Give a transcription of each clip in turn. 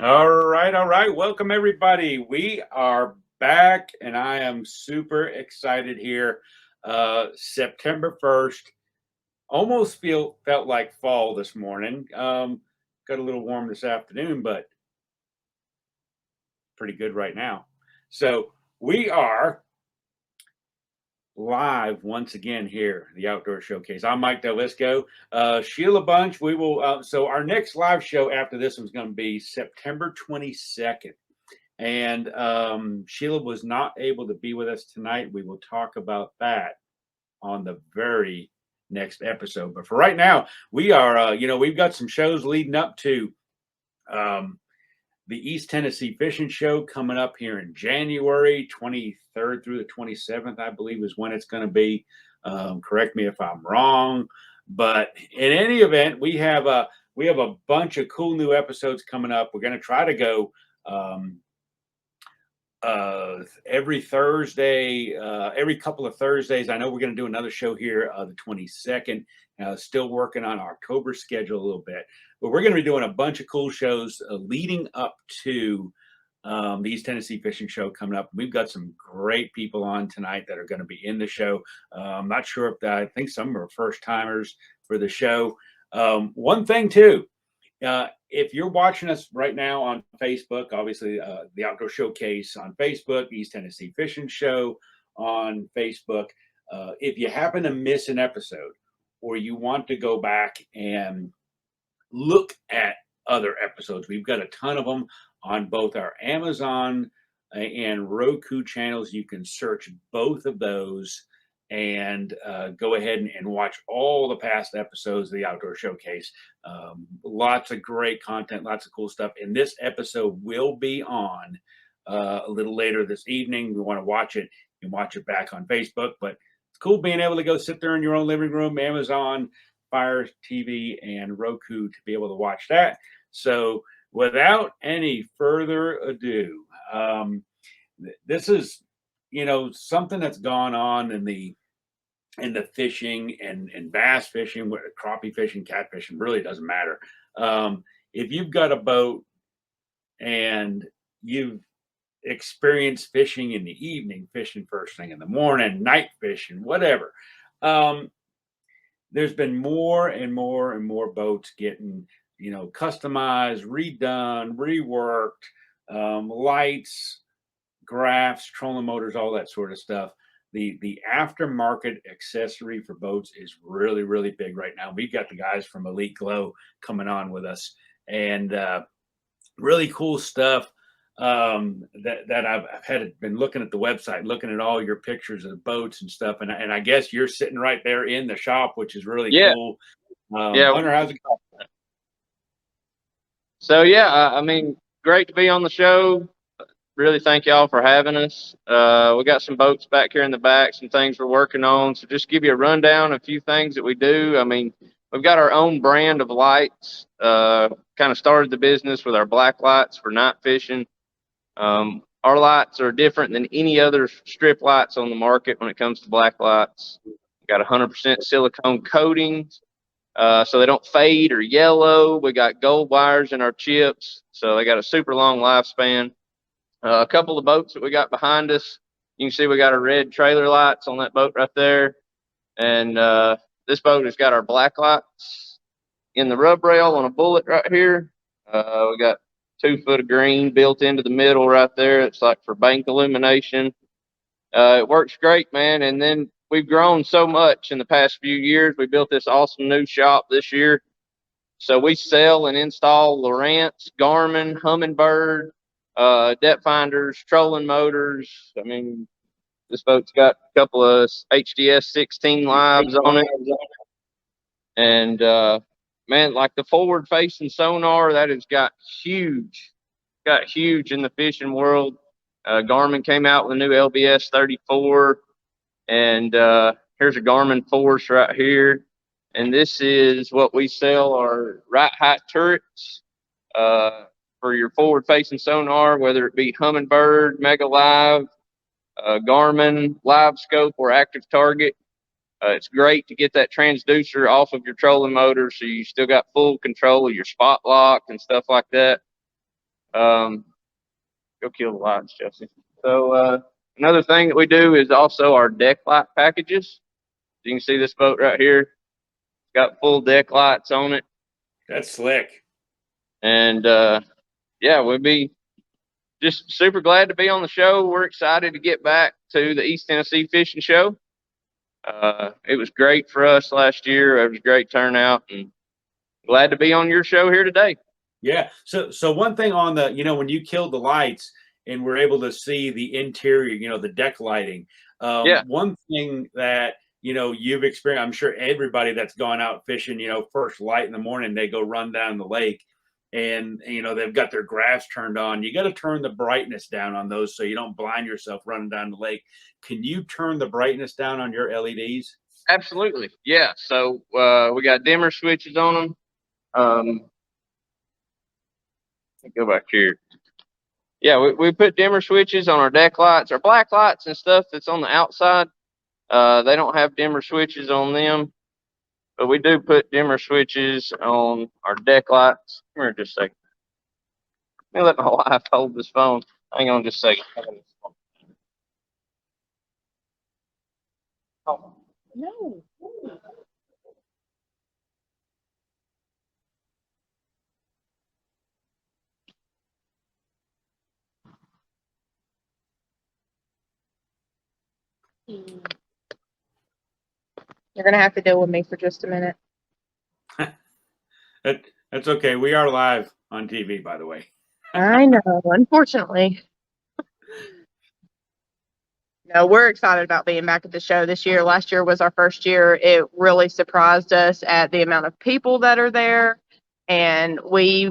All right, all right. Welcome everybody. We are back, and I am super excited here. September 1st. Almost felt like fall this morning. Got a little warm this afternoon, but pretty good right now. So we are live once again here, the Outdoor Showcase. I'm Mike Delvisco. Sheila Bunch. We will. So our next live show after this one's going to be September 22nd. And Sheila was not able to be with us tonight. We will talk about that on the very next episode. But for right now, we are, we've got some shows leading up to the East Tennessee Fishing Show coming up here in January 23rd through the 27th, I believe is when it's going to be. Correct me if I'm wrong. But in any event, we have a bunch of cool new episodes coming up. We're going to try to go every Thursday, every couple of Thursdays. I know we're going to do another show here the 22nd. Still working on October schedule a little bit, but we're going to be doing a bunch of cool shows leading up to the East Tennessee Fishing Show coming up. We've got some great people on tonight that are going to be in the show. I'm not sure if I think some are first timers for the show. One thing too, if you're watching us right now on Facebook, obviously the Outdoor Showcase on Facebook, East Tennessee Fishing Show on Facebook. If you happen to miss an episode or you want to go back and look at other episodes, we've got a ton of them on both our Amazon and Roku channels. You can search both of those and go ahead and watch all the past episodes of the Outdoor Showcase. Lots of great content, lots of cool stuff. And this episode will be on a little later this evening. We want to watch it and watch it back on Facebook. But it's cool being able to go sit there in your own living room, Amazon, Fire TV, and Roku to be able to watch that. So without any further ado, this is something that's gone on in the fishing and bass fishing, crappie fishing, catfishing, really doesn't matter. If you've got a boat and you've experienced fishing in the evening, fishing first thing in the morning, night fishing, whatever, there's been more and more and more boats getting customized, redone, reworked, lights, graphs, trolling motors, all that sort of stuff. The aftermarket accessory for boats is really, really big right now. We've got the guys from Elite Glow coming on with us, and really cool stuff that I've been looking at the website, looking at all your pictures of the boats and stuff. And I guess you're sitting right there in the shop, which is really cool. Hunter, how's it going? So, I mean, great to be on the show. Really thank y'all for having us. We got some boats back here in the back, some things we're working on. So just give you a rundown of a few things that we do. I mean, we've got our own brand of lights. Kind of started the business with our black lights for night fishing. Our lights are different than any other strip lights on the market when it comes to black lights. We've got 100% silicone coating, so they don't fade or yellow. We got gold wires in our chips, so they got a super long lifespan. A couple of boats that we got behind us, you can see we got our red trailer lights on that boat right there. And this boat has got our black lights in the rub rail on a bullet right here. We got 2 foot of green built into the middle right there. It's like for bank illumination. It works great, man. And then we've grown so much in the past few years. We built this awesome new shop this year. So we sell and install Lowrance, Garmin, Humminbird, depth finders, trolling motors. I mean, this boat's got a couple of HDS 16 lives on it. And, man, like the forward facing sonar, that has got huge got huge in the fishing world. Garmin came out with a new LBS 34, and here's a Garmin Force right here. And this is what we sell, our right height turrets for your forward facing sonar, whether it be Humminbird, Mega Live, Garmin, Live Scope, or Active Target. It's great to get that transducer off of your trolling motor, so you still got full control of your spot lock and stuff like that. Go kill the lights, Jesse. So another thing that we do is also our deck light packages. You can see this boat right here. It's got full deck lights on it. That's slick. And yeah, we'd be just super glad to be on the show. We're excited to get back to the East Tennessee Fishing Show. It was great for us last year. It was a great turnout, and glad to be on your show here today. Yeah. So one thing on the, when you killed the lights and we're able to see the interior, the deck lighting. One thing that, you've experienced, I'm sure everybody that's gone out fishing, first light in the morning, they go run down the lake and, they've got their graphs turned on. You got to turn the brightness down on those so you don't blind yourself running down the lake. Can you turn the brightness down on your LEDs? Absolutely. Yeah. So we got dimmer switches on them. Go back here. Yeah, we put dimmer switches on our deck lights, our black lights and stuff that's on the outside. They don't have dimmer switches on them, but we do put dimmer switches on our deck lights. Come here just a second. Let me let my wife hold this phone. Hang on just a second. Oh. No. You're going to have to deal with me for just a minute. That's okay. We are live on TV, by the way. I know, unfortunately. No, we're excited about being back at the show this year. Last year was our first year. It really surprised us at the amount of people that are there. And we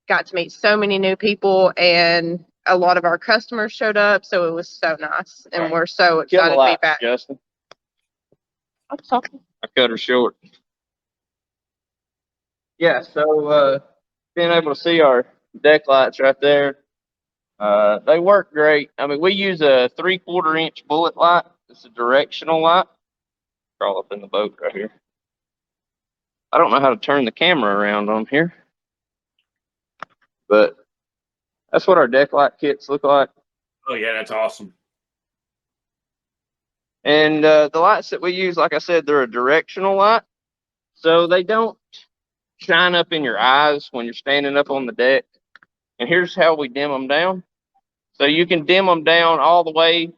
got to meet so many new people, and a lot of our customers showed up. So it was so nice. And we're so excited to be back. Justin. I'm sorry. I cut her short. Yeah, so being able to see our deck lights right there, they work great. I mean, we use a 3/4 inch bullet light. It's a directional light. Crawl up in the boat right here. I don't know how to turn the camera around on here, but that's what our deck light kits look like. Oh yeah, that's awesome. And the lights that we use, like I said, they're a directional light, so they don't shine up in your eyes when you're standing up on the deck. And here's how we dim them down. So you can dim them down all the way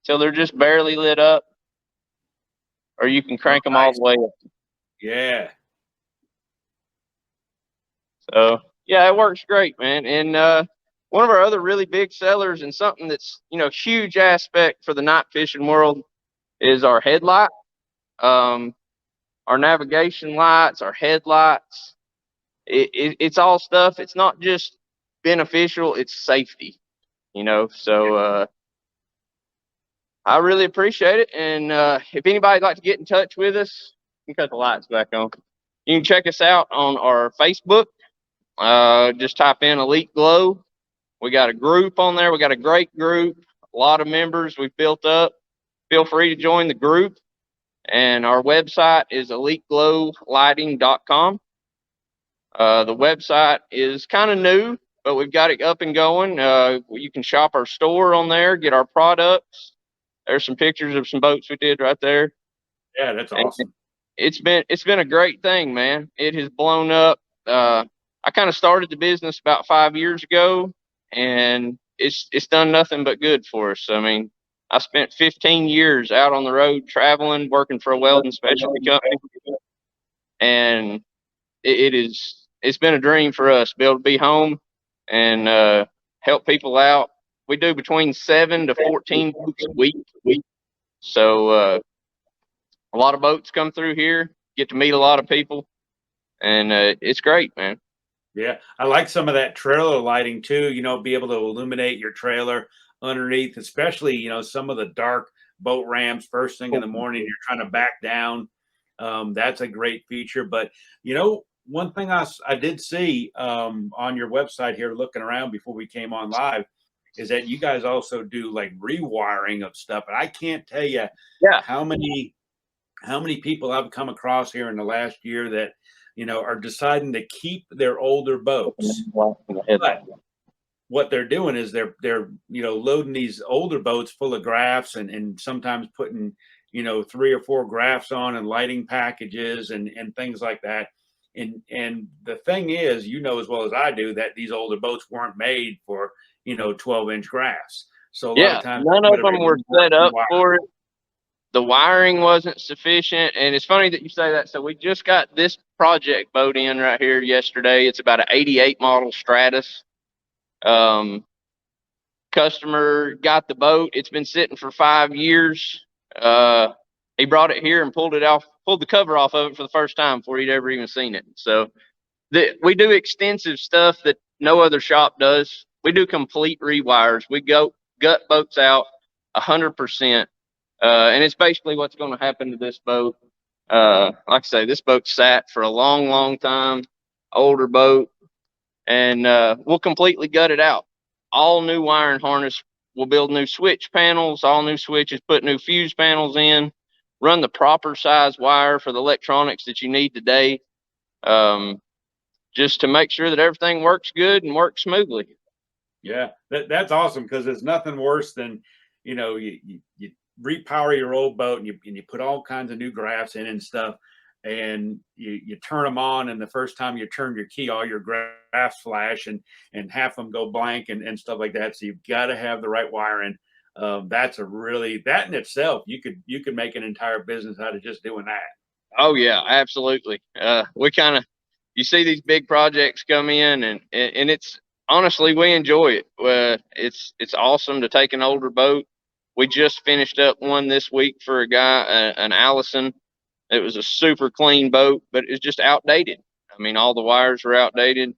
till they're just barely lit up, or you can crank them all the way up. Yeah. So yeah, it works great, man. And one of our other really big sellers, and something that's huge aspect for the night fishing world, is our headlight. Our navigation lights, our headlights. It's all stuff. It's not just beneficial, it's safety. So I really appreciate it. And if anybody'd like to get in touch with us, you can cut the lights back on. You can check us out on our Facebook. Just type in Elite Glow. We got a group on there. We got a great group, a lot of members we've built up. Feel free to join the group. And our website is eliteglowlighting.com. The website is kind of new, but we've got it up and going. You can shop our store on there, get our products. There's some pictures of some boats we did right there. Yeah, that's awesome. It's been a great thing, man. It has blown up. I kind of started the business about 5 years ago, and it's done nothing but good for us. I mean, I spent 15 years out on the road traveling, working for a welding specialty company, and it's been a dream for us to be able to be home and help people out. We do between 7 to 14 boats a week. So a lot of boats come through here, get to meet a lot of people, and it's great, man. Yeah, I like some of that trailer lighting too, be able to illuminate your trailer underneath, especially, some of the dark boat ramps first thing in the morning, you're trying to back down. That's a great feature. But, one thing I did see on your website here, looking around before we came on live, is that you guys also do like rewiring of stuff. And I can't tell you Yeah. how many people I've come across here in the last year that are deciding to keep their older boats. But what they're doing is they're loading these older boats full of graphs and sometimes putting 3 or 4 graphs on and lighting packages and things like that. And the thing is, as well as I do, that these older boats weren't made for 12-inch graphs. So a lot Yeah, of times none of them were set up for it. The wiring wasn't sufficient, and it's funny that you say that. So we just got this project boat in right here yesterday. It's about an 88 model Stratus. Customer got the boat. It's been sitting for 5 years. He brought it here and pulled the cover off of it for the first time before he'd ever even seen it. So we do extensive stuff that no other shop does. We do complete rewires. We go gut boats out 100%. And it's basically what's going to happen to this boat. Like I say, this boat sat for a long, long time, older boat, and we'll completely gut it out. All new wiring harness. We'll build new switch panels, all new switches, put new fuse panels in, run the proper size wire for the electronics that you need today, just to make sure that everything works good and works smoothly. Yeah, that's awesome, because there's nothing worse than, you repower your old boat and you put all kinds of new graphs in and stuff, and you turn them on, and the first time you turn your key, all your graphs flash and half of them go blank and stuff like that. So you've got to have the right wiring. That in itself, you could make an entire business out of just doing that. Oh yeah, absolutely. You see these big projects come in, and it's honestly, we enjoy it. It's awesome to take an older boat. We just finished up one this week for a guy, an Allison. It was a super clean boat, but it's just outdated. I mean, all the wires are outdated,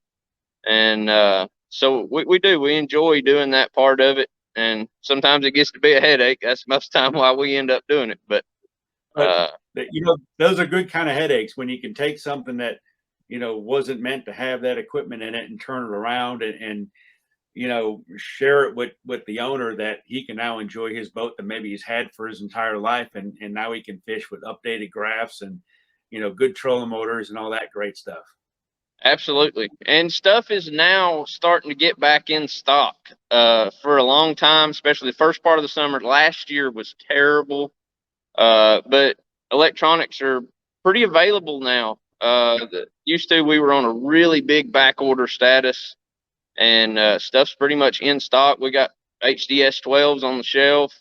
and so we enjoy doing that part of it. And sometimes it gets to be a headache. That's most of the time why we end up doing it. But those are good kind of headaches when you can take something that wasn't meant to have that equipment in it and turn it around and share it with the owner, that he can now enjoy his boat that maybe he's had for his entire life, and now he can fish with updated graphs and good trolling motors and all that great stuff. Absolutely. And stuff is now starting to get back in stock. For a long time, especially the first part of the summer, last year was terrible. But electronics are pretty available now. Used to, we were on a really big back order status, and stuff's pretty much in stock. We got HDS 12s on the shelf.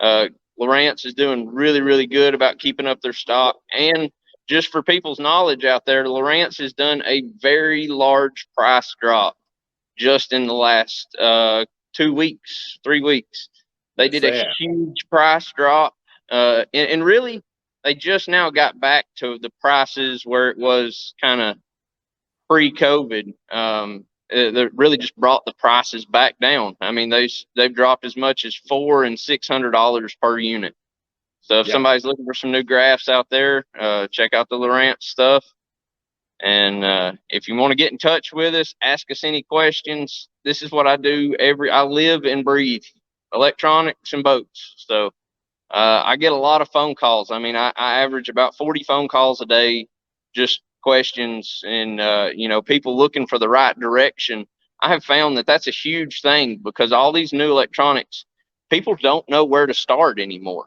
Lowrance is doing really, really good about keeping up their stock. And just for people's knowledge out there, Lowrance has done a very large price drop just in the last 2 weeks, 3 weeks. They did a huge price drop. And really, they just now got back to the prices where it was kind of pre-COVID. They really just brought the prices back down. I mean, they've dropped as much as $400 and $600 per unit. So if somebody's looking for some new graphs out there, check out the Lowrance stuff. And if you want to get in touch with us, ask us any questions. This is what I do. I live and breathe electronics and boats. So I get a lot of phone calls. I mean, I average about 40 phone calls a day, just questions and, people looking for the right direction. I have found that that's a huge thing, because all these new electronics, people don't know where to start anymore.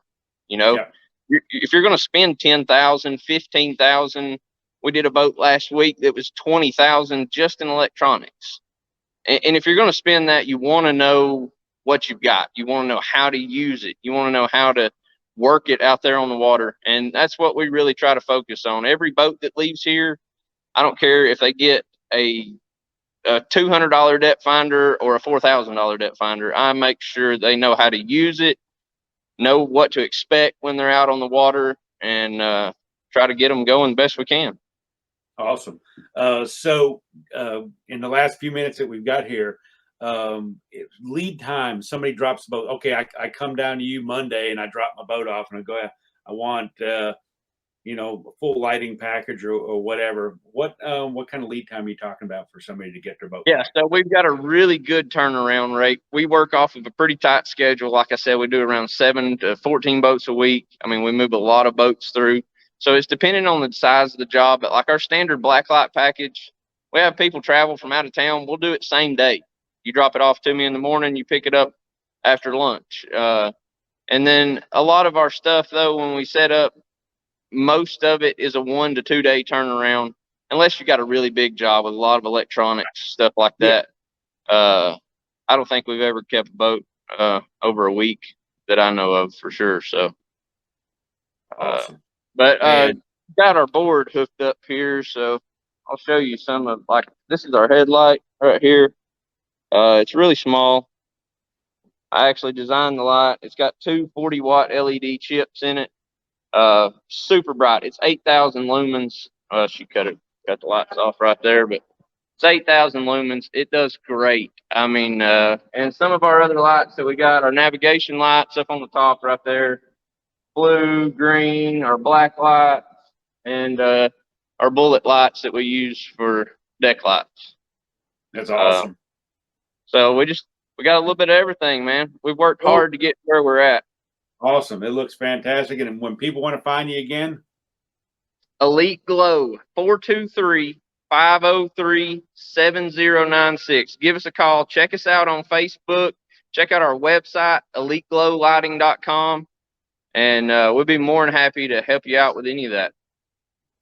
If you're going to spend 10,000, 15,000, we did a boat last week that was 20,000 just in electronics. And if you're going to spend that, you want to know what you've got. You want to know how to use it. You want to know how to work it out there on the water. And that's what we really try to focus on. Every boat that leaves here, I don't care if they get a $200 depth finder or a $4,000 depth finder. I make sure they know how to use it, know what to expect when they're out on the water, and try to get them going the best we can. Awesome. In the last few minutes that we've got here, lead time, somebody drops the boat. Okay, I come down to you Monday and I drop my boat off and I go, I want, a full lighting package or whatever. What kind of lead time are you talking about for somebody to get their boat? Yeah, so we've got a really good turnaround rate. We work off of a pretty tight schedule. Like I said, we do around 7 to 14 boats a week. I mean, we move a lot of boats through. So it's depending on the size of the job. But like our standard blacklight package, we have people travel from out of town. We'll do it same day. You drop it off to me in the morning, you pick it up after lunch. And then a lot of our stuff, though, when we set up, most of it is a 1 to 2 day turnaround, unless you got a really big job with a lot of electronics, stuff like that. I don't think we've ever kept a boat over a week that I know of for sure. So, Awesome. But got our board hooked up here, so I'll show you some of, like, this is our headlight right here. It's really small. I actually designed the light. It's got two 40-watt LED chips in it. Super bright. It's 8,000 lumens. She cut the lights off right there, but it's 8,000 lumens. It does great. I mean, and some of our other lights that we got, our navigation lights up on the top right there, blue, green, our black lights, and our bullet lights that we use for deck lights. That's awesome. So we got a little bit of everything, man. We've worked hard to get where we're at. Awesome. It looks fantastic. And when people want to find you again, Elite Glow, 423-503-7096. Give us a call. Check us out on Facebook. Check out our website, eliteglowlighting.com. And we'll be more than happy to help you out with any of that.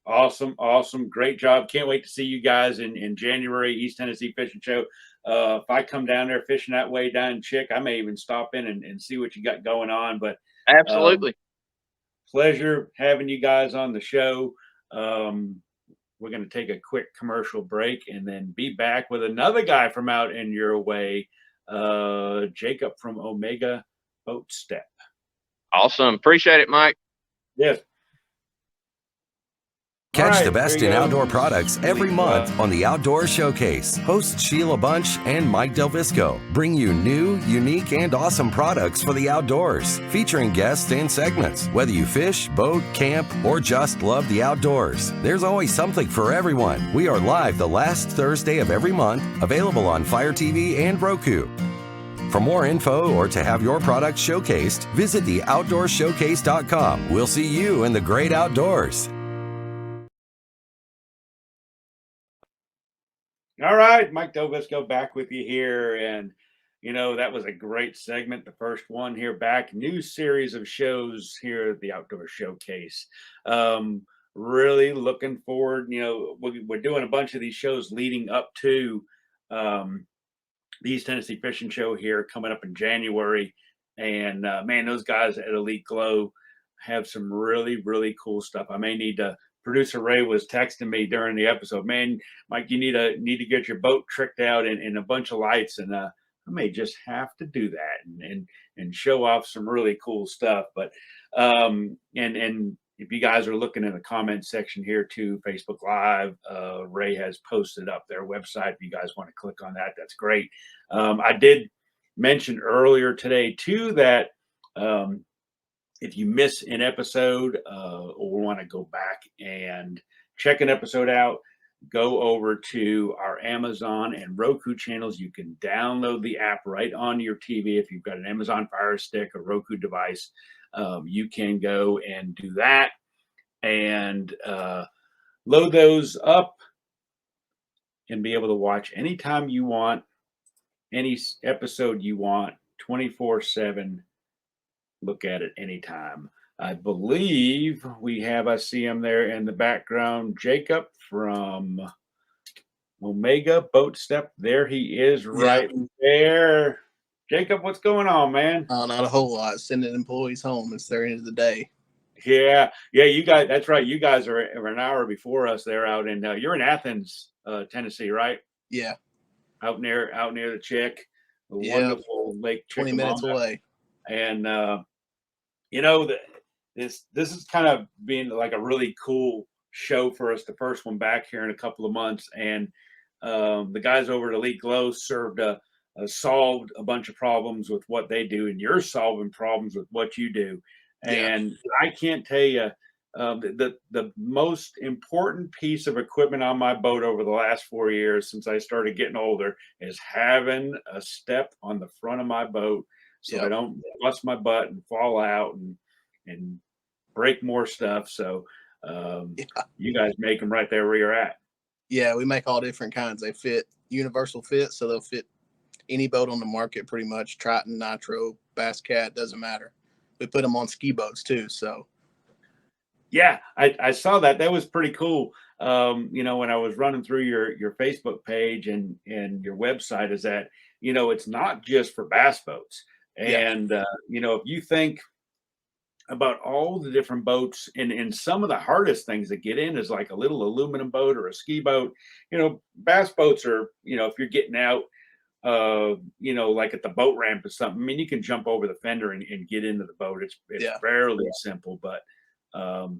Awesome. Awesome. Great job. Can't wait to see you guys in January, East Tennessee Fishing Show. If I come down there fishing that way down in Chick, I may even stop in and see what you got going on. But absolutely. Pleasure having you guys on the show. We're going to take a quick commercial break and then be back with another guy from out in your way, Jacob from Omega Boat Step. Awesome. Appreciate it, Mike. Yes. Catch the best in outdoor products every month on the Outdoor Showcase. Hosts Sheila Bunch and Mike Delvisco bring you new, unique, and awesome products for the outdoors, featuring guests and segments. Whether you fish, boat, camp, or just love the outdoors, there's always something for everyone. We are live the last Thursday of every month, available on Fire TV and Roku. For more info or to have your product showcased, visit theoutdoorshowcase.com. We'll see you in the great outdoors. All right, Mike Delvisco back with you here. And, that was a great segment. The first one here back, new series of shows here at the Outdoor Showcase. Really looking forward. We're doing a bunch of these shows leading up to the East Tennessee Fishing Show here coming up in January. And, man, those guys at Elite Glow have some really, really cool stuff. I may need to. Producer Ray was texting me during the episode, man, Mike, you need to get your boat tricked out in a bunch of lights, and I may just have to do that and show off some really cool stuff. But and if you guys are looking in the comment section here too, Facebook Live, Ray has posted up their website. If you guys want to click on that, that's great. I did mention earlier today too that if you miss an episode or want to go back and check an episode out, go over to our Amazon and Roku channels. You can download the app right on your TV. If you've got an Amazon Fire Stick or Roku device, you can go and do that and load those up and be able to watch anytime you want, any episode you want, 24/7. Look at it anytime. I believe I see him there in the background, Jacob from Omega Boat Step. There he is right there. Jacob, what's going on, man? Not a whole lot. Sending employees home. It's their end of the day. Yeah, you guys, that's right. You guys are an hour before us there out in, you're in Athens, Tennessee, right? Yeah. Out near the Chick, a wonderful Lake Chick. 20 minutes away. And, this is kind of being like a really cool show for us, the first one back here in a couple of months, and the guys over at Elite Glow solved a bunch of problems with what they do, and you're solving problems with what you do. Yeah. And I can't tell you the most important piece of equipment on my boat over the last 4 years since I started getting older is having a step on the front of my boat so I don't bust my butt and fall out and break more stuff. So you guys make them right there where you're at. Yeah, we make all different kinds. They fit universal fit, so they'll fit any boat on the market pretty much. Triton, Nitro, Bass Cat, doesn't matter. We put them on ski boats too. So yeah, I saw that. That was pretty cool. When I was running through your Facebook page and your website, is that it's not just for bass boats. And if you think about all the different boats, and some of the hardest things that get in is like a little aluminum boat or a ski boat. Bass boats are, if you're getting out, like at the boat ramp or something, I mean, you can jump over the fender and get into the boat. It's fairly simple, but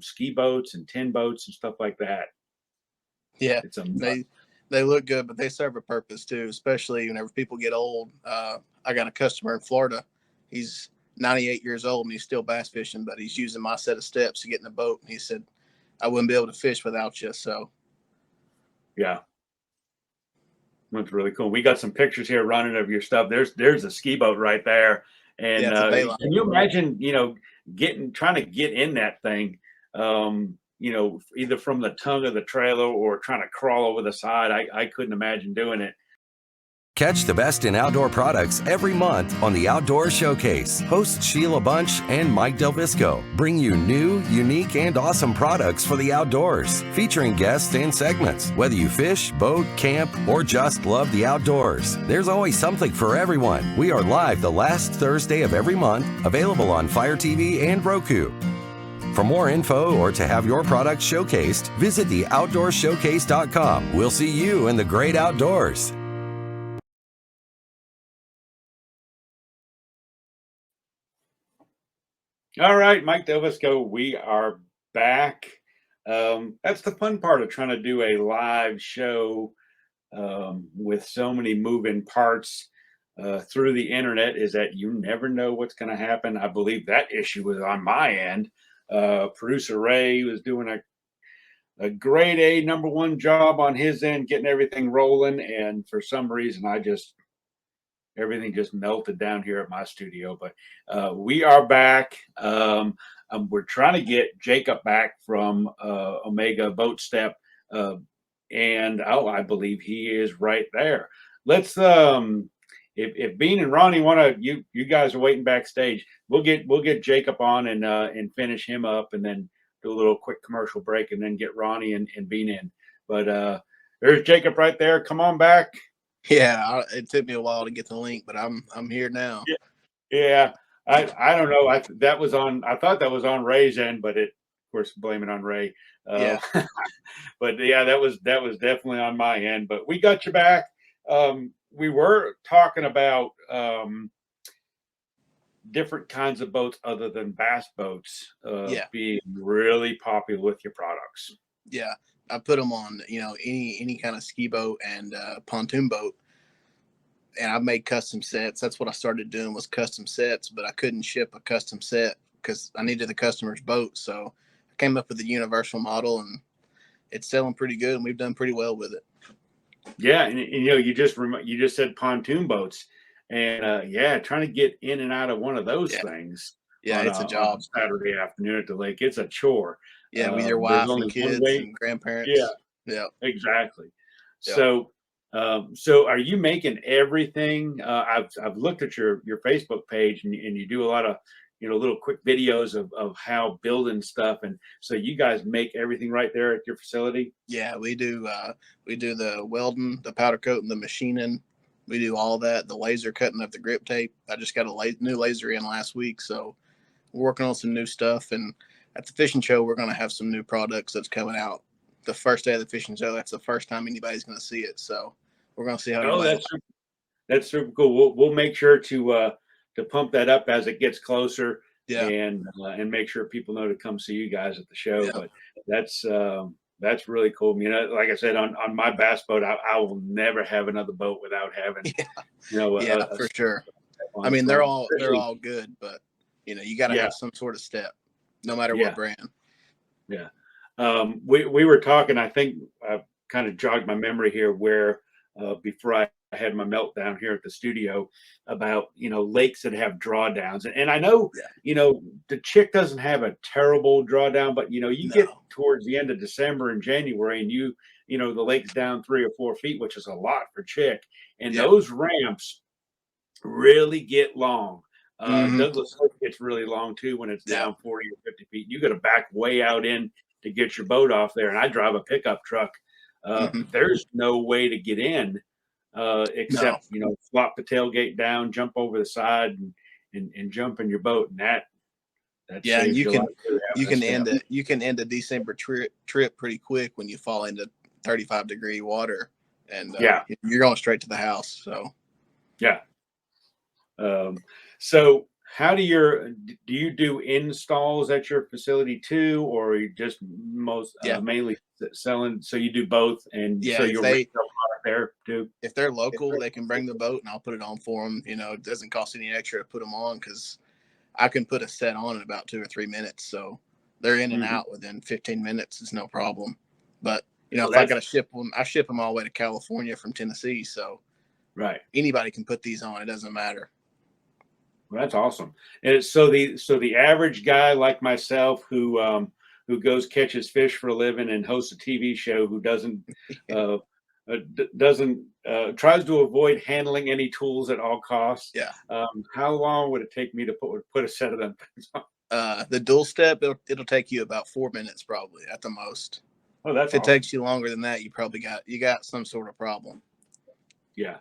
ski boats and tin boats and stuff like that. Yeah, it's they look good, but they serve a purpose too, especially whenever people get old. I got a customer in Florida. He's 98 years old and he's still bass fishing, but he's using my set of steps to get in the boat. And he said, I wouldn't be able to fish without you. So yeah, that's really cool. We got some pictures here running of your stuff. There's a ski boat right there. And can you imagine, trying to get in that thing, either from the tongue of the trailer or trying to crawl over the side. I couldn't imagine doing it. Catch the best in outdoor products every month on the Outdoor Showcase. Hosts Sheila Bunch and Mike Delvisco bring you new, unique, and awesome products for the outdoors, featuring guests and segments. Whether you fish, boat, camp, or just love the outdoors, there's always something for everyone. We are live the last Thursday of every month, available on Fire TV and Roku. For more info or to have your products showcased, visit theoutdoorshowcase.com. We'll see you in the great outdoors. All right, Mike Delvisco, we are back. That's the fun part of trying to do a live show with so many moving parts through the internet, is that you never know what's going to happen. I believe that issue was on my end. Producer Ray was doing a grade A #1 job on his end, getting everything rolling. And for some reason, everything just melted down here at my studio, but we are back. We're trying to get Jacob back from Omega Boat Step, and I believe he is right there. Let's if Bean and Ronnie want to, you guys are waiting backstage. We'll get Jacob on and finish him up, and then do a little quick commercial break, and then get Ronnie and Bean in. But there's Jacob right there. Come on back. Yeah, it took me a while to get the link, but I'm here now. Yeah. I don't know. I thought that was on Ray's end, but of course, blame it on Ray. Yeah. But yeah, that was definitely on my end. But we got you back. We were talking about different kinds of boats other than bass boats being really popular with your products. Yeah. I put them on, any kind of ski boat and pontoon boat, and I made custom sets. That's what I started doing, was custom sets, but I couldn't ship a custom set because I needed the customer's boat. So I came up with a universal model, and it's selling pretty good, and we've done pretty well with it. Yeah, and you just said pontoon boats, and trying to get in and out of one of those things. Yeah, it's a job. On Saturday afternoon at the lake, it's a chore. Yeah, with your wife and kids and grandparents. Yeah, exactly. Yeah. So are you making everything? I've looked at your Facebook page, and you do a lot of little quick videos of how building stuff, and so you guys make everything right there at your facility. Yeah, we do. We do the welding, the powder coating, the machining. We do all that. The laser cutting of the grip tape. I just got a new laser in last week, so we're working on some new stuff. And at the fishing show, we're going to have some new products that's coming out the first day of the fishing show. That's the first time anybody's going to see it. So we're going to see how. That's super cool. We'll make sure to pump that up as it gets closer. and make sure people know to come see you guys at the show. Yeah. But that's really cool. You know, like I said, on my bass boat, I will never have another boat without having, you know, Yeah, a for sure. on I mean, the they're front. all good, but you know, you got to Yeah. have some sort of step, no matter Yeah. what brand. Yeah. We were talking, I think I kind of jogged my memory here where before I had my meltdown here at the studio about, you know, lakes that have drawdowns. And I know, Yeah. you know, the Chick doesn't have a terrible drawdown, but, you know, you get No. towards the end of December and January and you know, the lake's down 3 or 4 feet, which is a lot for Chick. And Yeah. those ramps really get long. Mhm. Douglas Hook gets really long too when it's Yeah. down 40 or 50 feet. You got to back way out in to get your boat off there. And I drive a pickup truck. Mhm. There's no way to get in No. except, you know, flop the tailgate down, jump over the side and jump in your boat. And that Yeah, and saves your life. you can end a December trip pretty quick when you fall into 35-degree water, and Yeah. you're going straight to the house. So Yeah. So how do you do installs at your facility too, or are you just Yeah. mainly selling? So you do both, and Yeah, so if you'll they- retail product there too. if they're local, they can bring the boat, and I'll put it on for them. You know, it doesn't cost any extra to put them on because I can put a set on in about 2 or 3 minutes. So they're in and Mhm. out within 15 minutes. It's no problem. But you know, Well, if I that's got to ship them, I ship them all the way to California from Tennessee. So right. anybody can put these on. It doesn't matter. Well, that's awesome. And so the average guy like myself who goes catches fish for a living and hosts a TV show who uh, doesn't tries to avoid handling any tools at all costs. Yeah. How long would it take me to put a set of them things on? The dual step, it'll take you about 4 minutes probably at the most. Oh, that's If it awesome. takes you longer than that, you got some sort of problem. Yeah.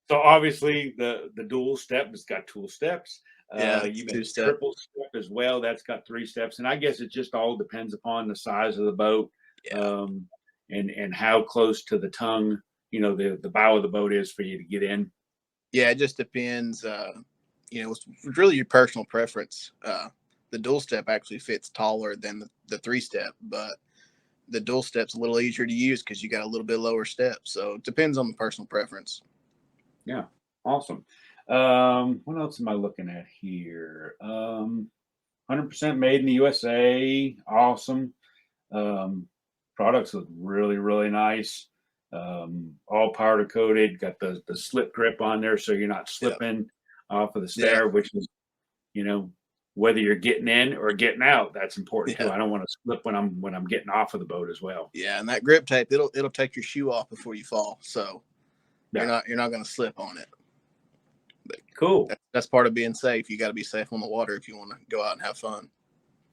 So obviously the dual step has got tool steps. Yeah, You got a 2-step. triple step as well. That's got 3 steps, and I guess it just all depends upon the size of the boat, Yeah. and how close to the tongue, you know, the bow of the boat is for you to get in. Yeah, it just depends. You know, it's really your personal preference. The dual step actually fits taller than the 3-step, but the dual step's a little easier to use because you got a little bit lower step. So it depends on the personal preference. Yeah, awesome. What else am I looking at here? 100% made in the USA. Awesome. Products look really, really nice. All powder coated, got the slip grip on there so you're not slipping off of the stair, which is, you know, whether you're getting in or getting out, that's important too. Yeah. I don't want to slip when I'm getting off of the boat as well. Yeah, and that grip tape, it'll take your shoe off before you fall. So Yeah. you're not going to slip on it. But Cool. that's part of being safe. You got to be safe on the water if you want to go out and have fun.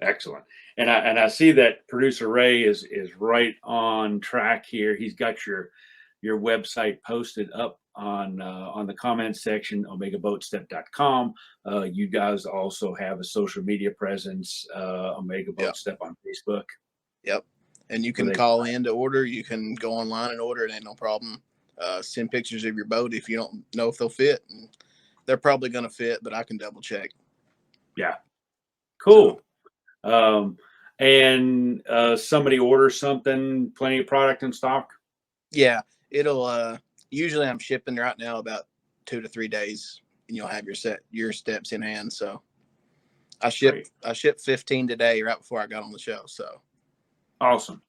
Excellent. And I see that producer Ray is right on track here. He's got your website posted up on the comments section, omegaboatstep.com. You guys also have a social media presence, Omega Boat Step on Facebook. Yep. And you can call in to order. You can go online and order. It ain't no problem. Send pictures of your boat if you don't know if they'll fit. And they're probably going to fit, but I can double check. Yeah. Cool. And somebody orders something, plenty of product in stock. Yeah, it'll usually I'm shipping right now about 2 to 3 days, and you'll have your steps in hand. So I shipped 15 today right before I got on the show. So awesome.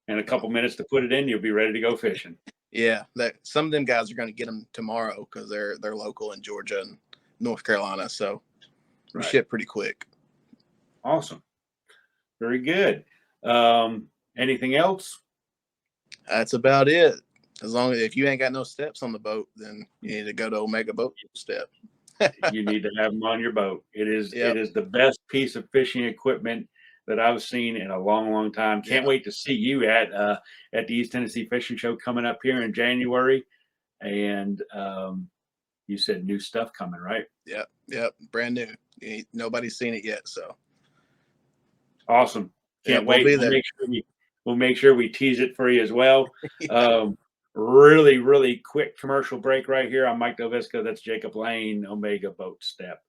In a couple minutes to put it in, you'll be ready to go fishing. Yeah, some of them guys are going to get them tomorrow because they're local in Georgia and North Carolina. So we ship pretty quick. Awesome. Very good. Anything else? That's about it. As long as if you ain't got no steps on the boat, then you need to go to Omega Boat Step. You need to have them on your boat. It is the best piece of fishing equipment that I've seen in a long, long time. Can't wait to see you at the East Tennessee Fishing Show coming up here in January. And you said new stuff coming, right? Yep, brand new. Nobody's seen it yet, so awesome. Can't wait. We'll be there. We'll make sure we tease it for you as well. Really, really quick commercial break right here. I'm Mike Delvisco. That's Jacob Lane, Omega Boat Step.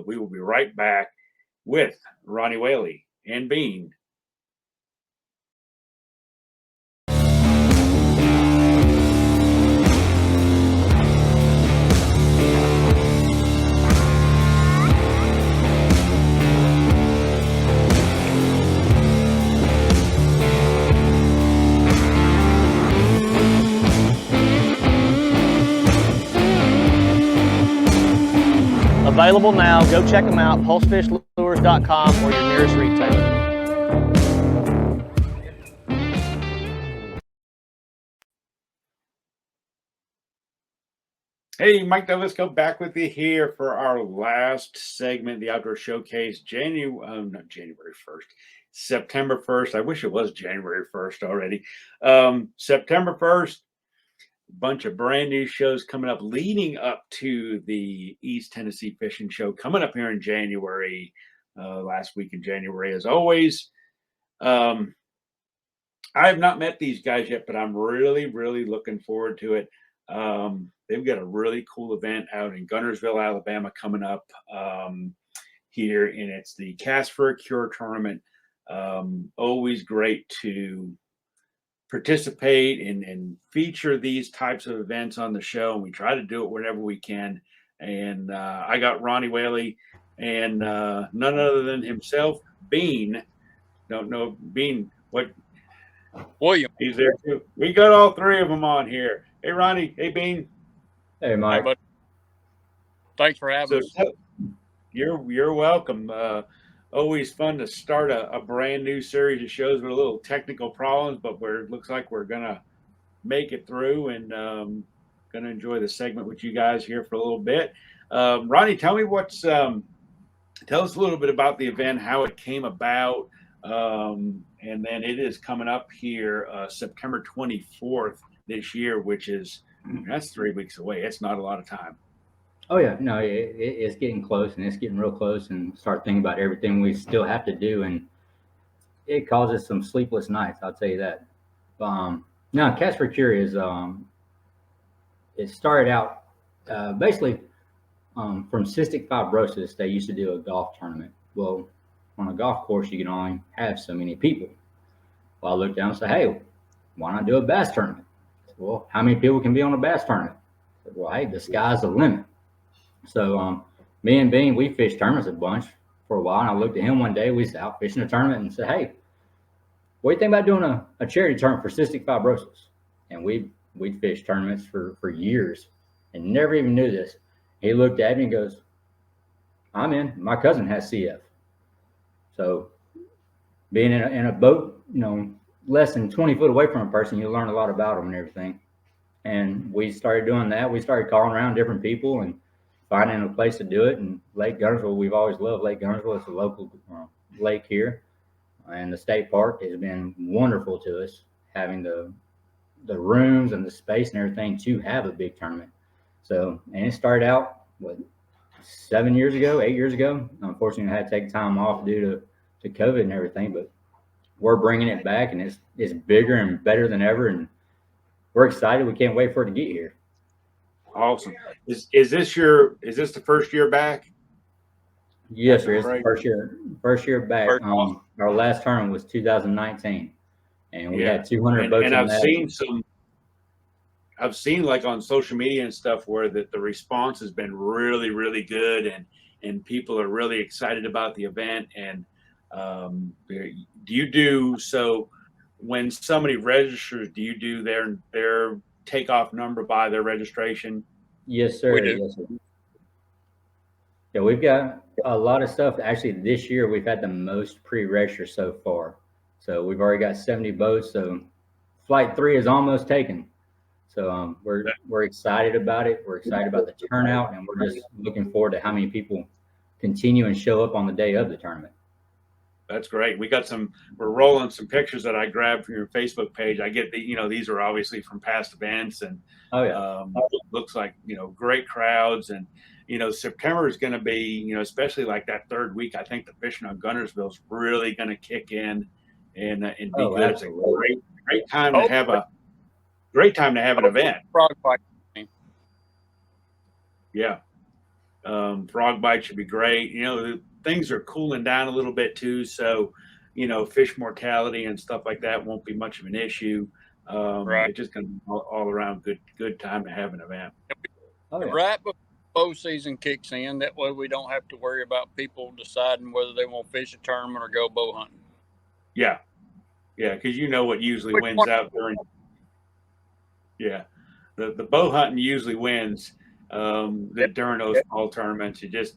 We will be right back with Ronnie Whaley and Bean. Available now. Go check them out, pulsefishlures.com or your nearest retailer. Hey, Mike Delvisco back with you here for our last segment, the Outdoor Showcase, not January 1st, September 1st. I wish it was January 1st already. September 1st, bunch of brand new shows coming up leading up to the East Tennessee Fishing Show coming up here in January, last week in January, as always. I have not met these guys yet, but I'm really, really looking forward to it. They've got a really cool event out in Guntersville, Alabama coming up here, and it's the Cast for a Cure tournament. Always great to participate and feature these types of events on the show, and we try to do it whenever we can. And I got Ronnie Whaley and none other than himself, Bean. Don't know Bean. What? William. He's there too. We got all three of them on here. Hey, Ronnie. Hey, Bean. Hey, Mike. Hey, buddy. Thanks for having us. You're welcome. Always fun to start a brand new series of shows with a little technical problems, but it looks like we're gonna make it through and gonna enjoy the segment with you guys here for a little bit. Ronnie, tell us a little bit about the event, how it came about, and then it is coming up here September 24th this year, which is that's 3 weeks away. It's not a lot of time. Oh yeah, no, it's getting close, and it's getting real close, and start thinking about everything we still have to do, and it causes some sleepless nights. I'll tell you that. No, Cast for Cure is it started out basically from cystic fibrosis. They used to do a golf tournament. Well, on a golf course, you can only have so many people. Well, I looked down and said, hey, why not do a bass tournament? I said, well, how many people can be on a bass tournament? I said, well, hey, the sky's the limit. So me and Bean, we fished tournaments a bunch for a while. And I looked at him one day. We was out fishing a tournament and said, hey, what do you think about doing a charity tournament for cystic fibrosis? And we'd fished tournaments for years and never even knew this. He looked at me and goes, I'm in. My cousin has CF. So being in a boat, less than 20 foot away from a person, you learn a lot about them and everything. And we started doing that. We started calling around different people and finding a place to do it. And Lake Guntersville, we've always loved Lake Guntersville. It's a local lake here. And the state park has been wonderful to us, having the rooms and the space and everything to have a big tournament. So, and it started out, 8 years ago. Unfortunately, I had to take time off due to COVID and everything, but we're bringing it back, and it's bigger and better than ever. And we're excited. We can't wait for it to get here. Awesome. Is this the first year back? Yes, sir. It's the first year back. Our last tournament was 2019, and we had 200 boats. And I've seen like on social media and stuff where the response has been really, really good, and people are really excited about the event. And do you do so when somebody registers? Do you do their takeoff number by their registration? Yes, sir. We do. Yes, sir. Yeah, we've got a lot of stuff. Actually, this year we've had the most pre-register so far. So we've already got 70 boats. So flight 3 is almost taken. So we're excited about it. We're excited about the turnout, and we're just looking forward to how many people continue and show up on the day of the tournament. That's great. We're rolling some pictures that I grabbed from your Facebook page. I get these are obviously from past events, and looks like, great crowds. And, September is going to be, especially like that third week, I think the fishing on Guntersville is really going to kick in and be good. Absolutely. It's a great time to have an event. Frog fight. Yeah. Frog bite should be great. Things are cooling down a little bit too, so fish mortality and stuff like that won't be much of an issue. Right. It's just going to be all around good time to have an event. Oh, yeah. Right before bow season kicks in, that way we don't have to worry about people deciding whether they want to fish a tournament or go bow hunting. Yeah, because what usually Which wins one? out during. Yeah, the bow hunting usually wins during those fall tournaments. You just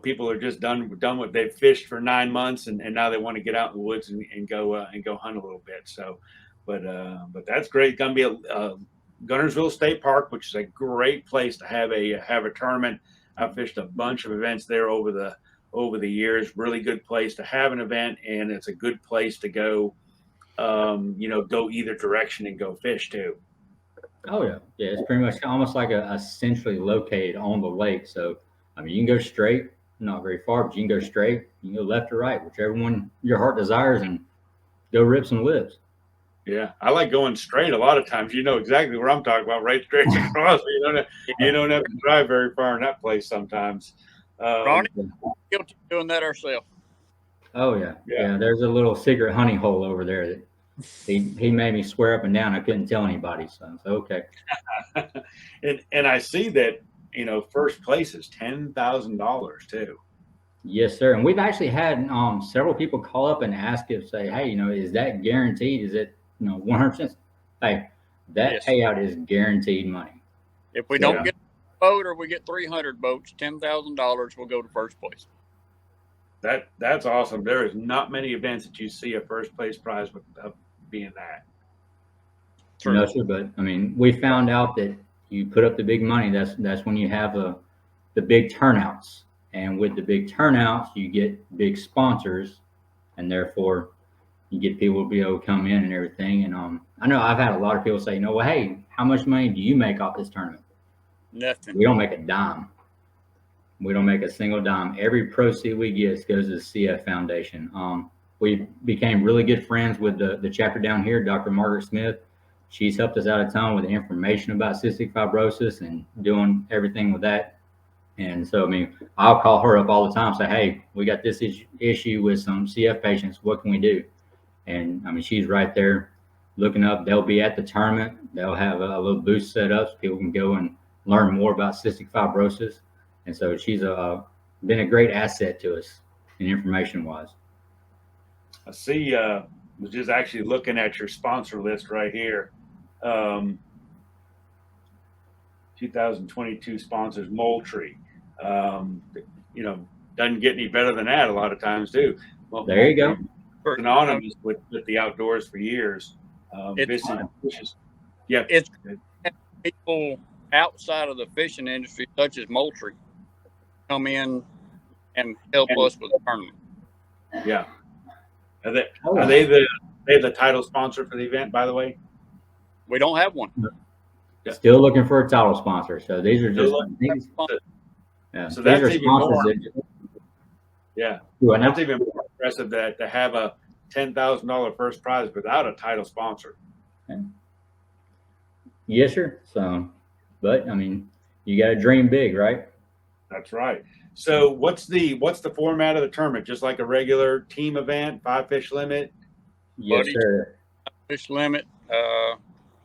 people are just done what they've fished for 9 months, and now they want to get out in the woods and go hunt a little bit. So, but that's great. Going to be a Gunnersville State Park, which is a great place to have a tournament. I've fished a bunch of events there over the years. Really good place to have an event, and it's a good place to go. Go either direction and go fish too. Oh yeah, yeah. It's pretty much almost like a centrally located on the lake. So I mean, you can go straight, not very far, but you can go straight. You can go left or right, whichever one your heart desires, and go rip some lips. Yeah, I like going straight. A lot of times, you know exactly where I'm talking about, right straight across. You don't have to drive very far in that place sometimes. Ronnie, guilty of doing that ourselves. Oh yeah, Yeah. yeah. There's a little secret honey hole over there that he made me swear up and down I couldn't tell anybody. So okay. and I see that first place is $10,000 too. Yes, sir. And we've actually had several people call up and ask if say, hey, is that guaranteed? Is it 100%? Hey, that Yes. payout is guaranteed money. If we don't get a boat or we get 300 boats, $10,000 will go to first place. That's awesome. There is not many events that you see a first place prize with being that. True. No, sir. But I mean, we found out that you put up the big money. That's when you have the big turnouts, and with the big turnouts, you get big sponsors, and therefore you get people to be able to come in and everything. And I know I've had a lot of people say, well, hey, how much money do you make off this tournament? Nothing. We don't make a dime. We don't make a single dime. Every proceed we get goes to the CF Foundation. We became really good friends with the chapter down here, Dr. Margaret Smith. She's helped us out a ton with information about cystic fibrosis and doing everything with that. And so, I mean, I'll call her up all the time, say, hey, we got this issue with some CF patients. What can we do? And I mean, she's right there looking up. They'll be at the tournament. They'll have a little booth set up so people can go and learn more about cystic fibrosis. And so she's been a great asset to us in information wise. I see. Was just actually looking at your sponsor list right here. 2022 sponsors, Moultrie. Doesn't get any better than that a lot of times too. Well, there you go. Synonymous with the outdoors for years. It's people outside of the fishing industry, such as Moultrie, come in and help us with the tournament. Yeah. Are they the title sponsor for the event, by the way? We don't have one. Yeah. Still looking for a title sponsor. So these are just so that's even more. Yeah. That's even more impressive that to have a $10,000 first prize without a title sponsor. Okay. Yes, sir. So, but I mean, you got to dream big, right? That's right. So what's the format of the tournament? Just like a regular team event, 5 fish limit? Yes, sir. Fish limit,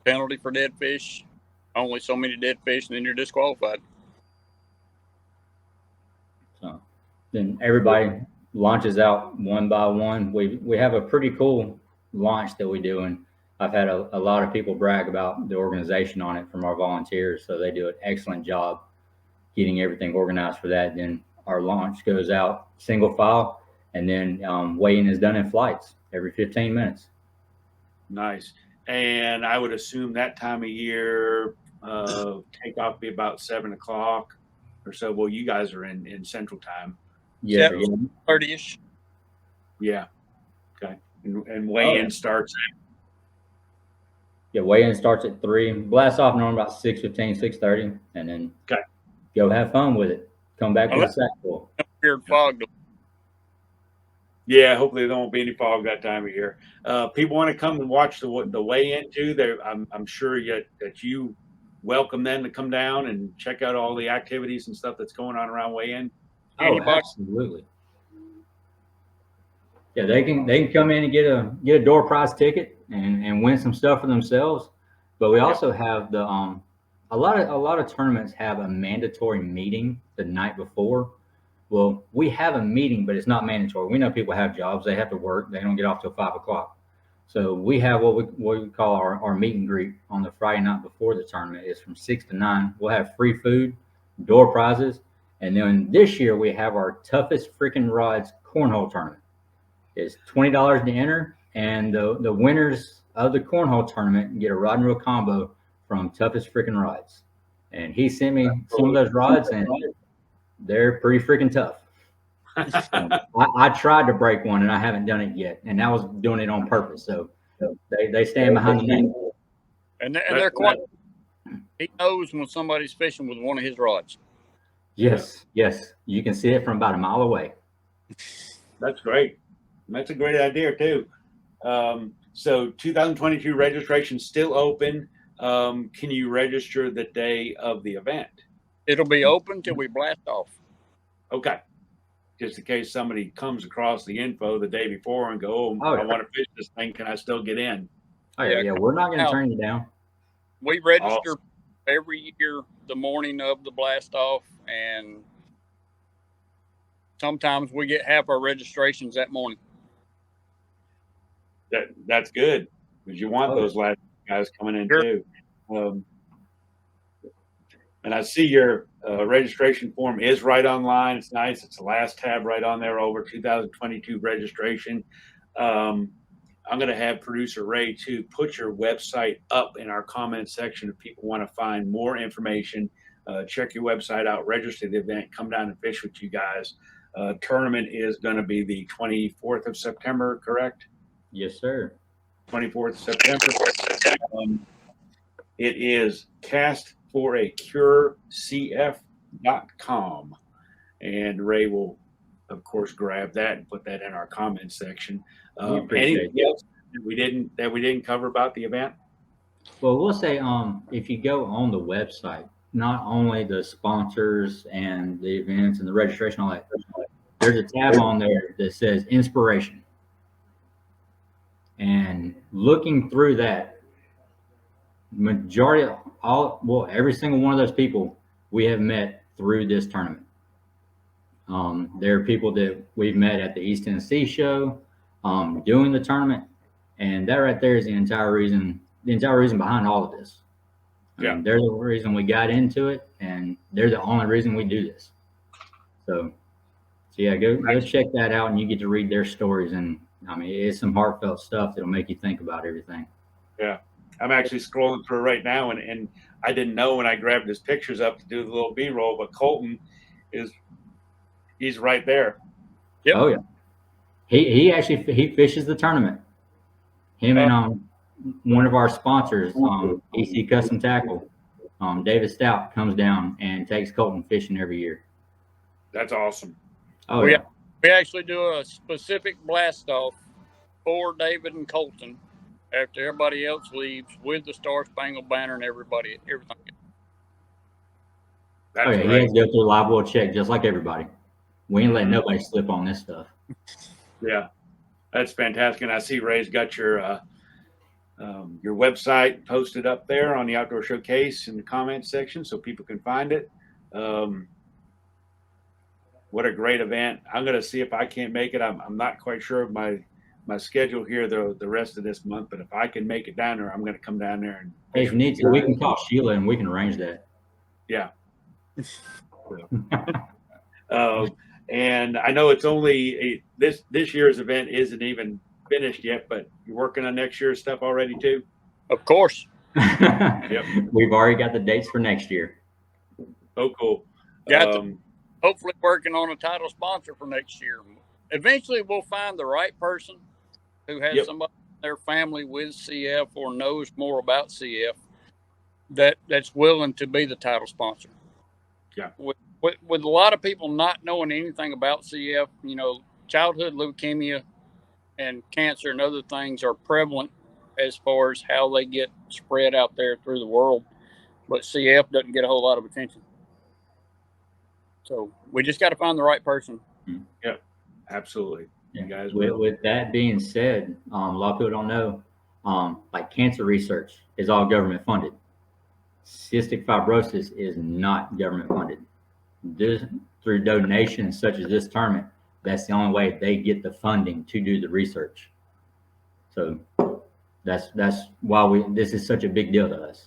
penalty for dead fish, only so many dead fish, and then you're disqualified. So then everybody launches out one by one. We have a pretty cool launch that we do, and I've had a lot of people brag about the organization on it from our volunteers. So they do an excellent job getting everything organized for that. Then our launch goes out single file, and then weigh-in is done in flights every 15 minutes. Nice. And I would assume that time of year, takeoff be about 7 o'clock or so. Well, you guys are in Central Time. Yeah. 30-ish. Yeah. Okay. And weigh-in starts at? Yeah, weigh-in starts at 3. Blast off normally about 6:15, 6:30, and then go have fun with it. Come back with a sack full. Weird fog. Yeah, hopefully there won't be any fog that time of year. People want to come and watch the weigh-in too. I'm sure that you welcome them to come down and check out all the activities and stuff that's going on around weigh-in? Oh, Anybody- absolutely. Yeah, they can come in and get a door prize ticket and win some stuff for themselves. But we also have the a lot of tournaments have a mandatory meeting the night before. Well, we have a meeting, but it's not mandatory. We know people have jobs; they have to work. They don't get off till 5 o'clock. So we have what we call our meet and greet on the Friday night before the tournament. It's from 6 to 9. We'll have free food, door prizes, and then this year we have our toughest freaking rods cornhole tournament. It's $20 to enter, and the winners of the cornhole tournament get a rod and reel combo from Toughest Freaking Rods. And he sent me some of those rods, and they're pretty freaking tough. I tried to break one, and I haven't done it yet, and I was doing it on purpose. So they stand behind the name. And they're quite. He knows when somebody's fishing with one of his rods. Yes, you can see it from about a mile away. That's great. That's a great idea too. So 2022 registration still open. Can you register the day of the event? It'll be open till we blast off. Okay. Just in case somebody comes across the info the day before and go, I want to fish this thing. Can I still get in? Oh yeah, we're not going to turn you down. We register every year the morning of the blast off, and sometimes we get half our registrations that morning. That's good, because you want those last guys coming in too. And I see your registration form is right online. It's nice. It's the last tab right on there over 2022 registration. I'm going to have producer Ray to put your website up in our comment section if people want to find more information. Check your website out, register the event, come down and fish with you guys. Tournament is going to be the 24th of September, correct? Yes, sir. 24th of September. It is castforacurecf.com. And Ray will, of course, grab that and put that in our comment section. Anything else that we didn't cover about the event? Well, we'll say if you go on the website, not only the sponsors and the events and the registration, all that, there's a tab on there that says inspiration. And looking through that, majority of every single one of those people we have met through this tournament. There are people that we've met at the East Tennessee show, doing the tournament, and that right there is the entire reason behind all of this. Yeah, they're the reason we got into it, and they're the only reason we do this. So yeah, go check that out, and you get to read their stories. And I mean, it's some heartfelt stuff that'll make you think about everything. Yeah, I'm actually scrolling through right now, and I didn't know when I grabbed his pictures up to do the little B-roll, but Colton he's right there. Yep. Oh yeah, he actually fishes the tournament. Him and one of our sponsors, EC Custom Tackle, David Stout, comes down and takes Colton fishing every year. That's awesome. Oh we yeah. We actually do a specific blast off for David and Colton after everybody else leaves with the Star Spangled Banner and everything. That's He has great. to go through a live well check just like everybody. We ain't letting nobody slip on this stuff. Yeah, that's fantastic. And I see Ray's got your website posted up there on the Outdoor Showcase in the comments section so people can find it. What a great event. I'm going to see if I can't make it. I'm not quite sure of my schedule here the rest of this month, but if I can make it down there, I'm going to come down there. And Hey, if you need to, we can call Sheila and we can arrange that. Yeah. And I know it's only this year's event isn't even finished yet, but you're working on next year's stuff already too? Of course. Yep. We've already got the dates for next year. Oh, cool. Hopefully working on a title sponsor for next year. Eventually we'll find the right person who has somebody in their family with CF or knows more about CF that's willing to be the title sponsor. Yeah. With a lot of people not knowing anything about CF, childhood leukemia and cancer and other things are prevalent as far as how they get spread out there through the world. but CF doesn't get a whole lot of attention. So we just got to find the right person. Yep, absolutely. You guys with, will. with that being said, a lot of people don't know, like cancer research is all government funded. Cystic fibrosis is not government funded. This, through donations such as this tournament, that's the only way they get the funding to do the research. So that's why this is such a big deal to us.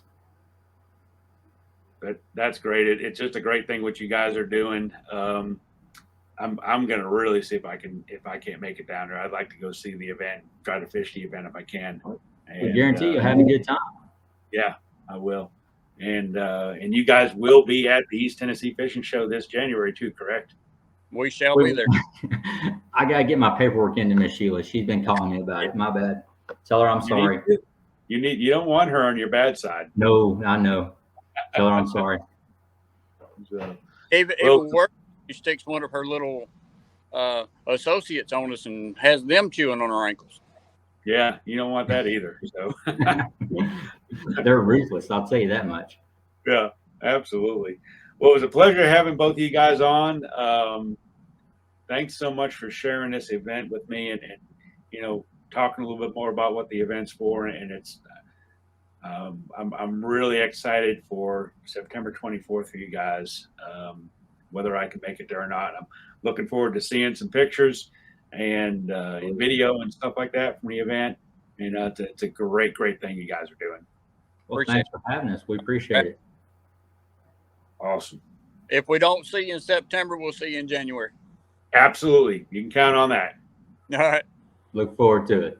That's great. It's just a great thing what you guys are doing. I'm gonna really see if I can't make it down there. I'd like to go see the event, try to fish the event if I can. We guarantee you'll have a good time. Yeah, I will. And you guys will be at the East Tennessee Fishing Show this January too, correct? We shall be there. I gotta get my paperwork into Miss Sheila. She's been calling me about it. My bad. Tell her I'm sorry. You don't want her on your bad side. No, I know. Tell her I'm sorry. So, If it will work, she sticks one of her little associates on us and has them chewing on our ankles. yeah, you don't want that either. So They're ruthless. I'll tell you that much. yeah, absolutely. Well, it was a pleasure having both of you guys on. Thanks so much for sharing this event with me and talking a little bit more about what the event's for. And it's I'm really excited for September 24th for you guys. Whether I can make it there or not, I'm looking forward to seeing some pictures and video and stuff like that from the event. And it's a great thing you guys are doing. Well, thanks for having us. We appreciate it. Awesome. If we don't see you in September, we'll see you in January. Absolutely. You can count on that. All right. Look forward to it.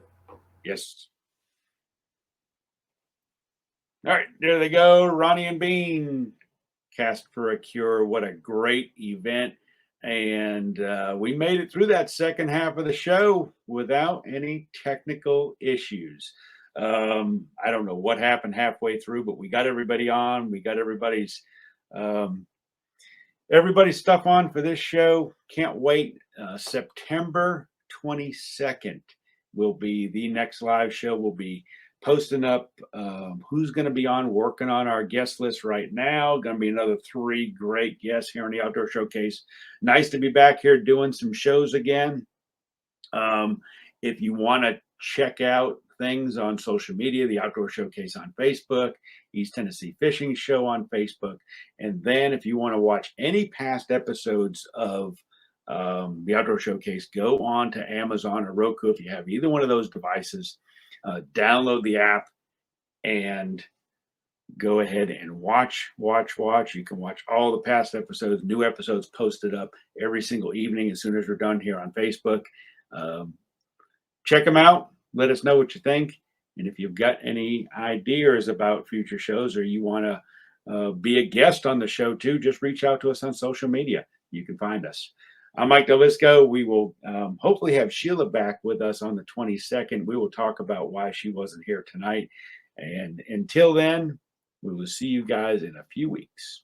Yes. All right, there they go. Ronny and Bean, Cast for a Cure. What a great event. And we made it through that second half of the show without any technical issues. I don't know what happened halfway through, but we got everybody on. We got everybody's stuff on for this show. Can't wait. September 22nd will be the next live show. We'll be posting up who's going to be on, working on our guest list right now. Going to be another 3 great guests here in the Outdoor Showcase. Nice to be back here doing some shows again. If you want to check out things on social media, the Outdoor Showcase on Facebook, East Tennessee Fishing Show on Facebook. And then if you want to watch any past episodes of the Outdoor Showcase, go on to Amazon or Roku if you have either one of those devices. Download the app and go ahead and watch. You can watch all the past episodes, new episodes posted up every single evening as soon as we're done here on Facebook. Check them out. Let us know what you think. And if you've got any ideas about future shows or you want to be a guest on the show too, just reach out to us on social media. You can find us. I'm Mike Delvisco. We will hopefully have Sheila back with us on the 22nd. We will talk about why she wasn't here tonight. And until then, we will see you guys in a few weeks.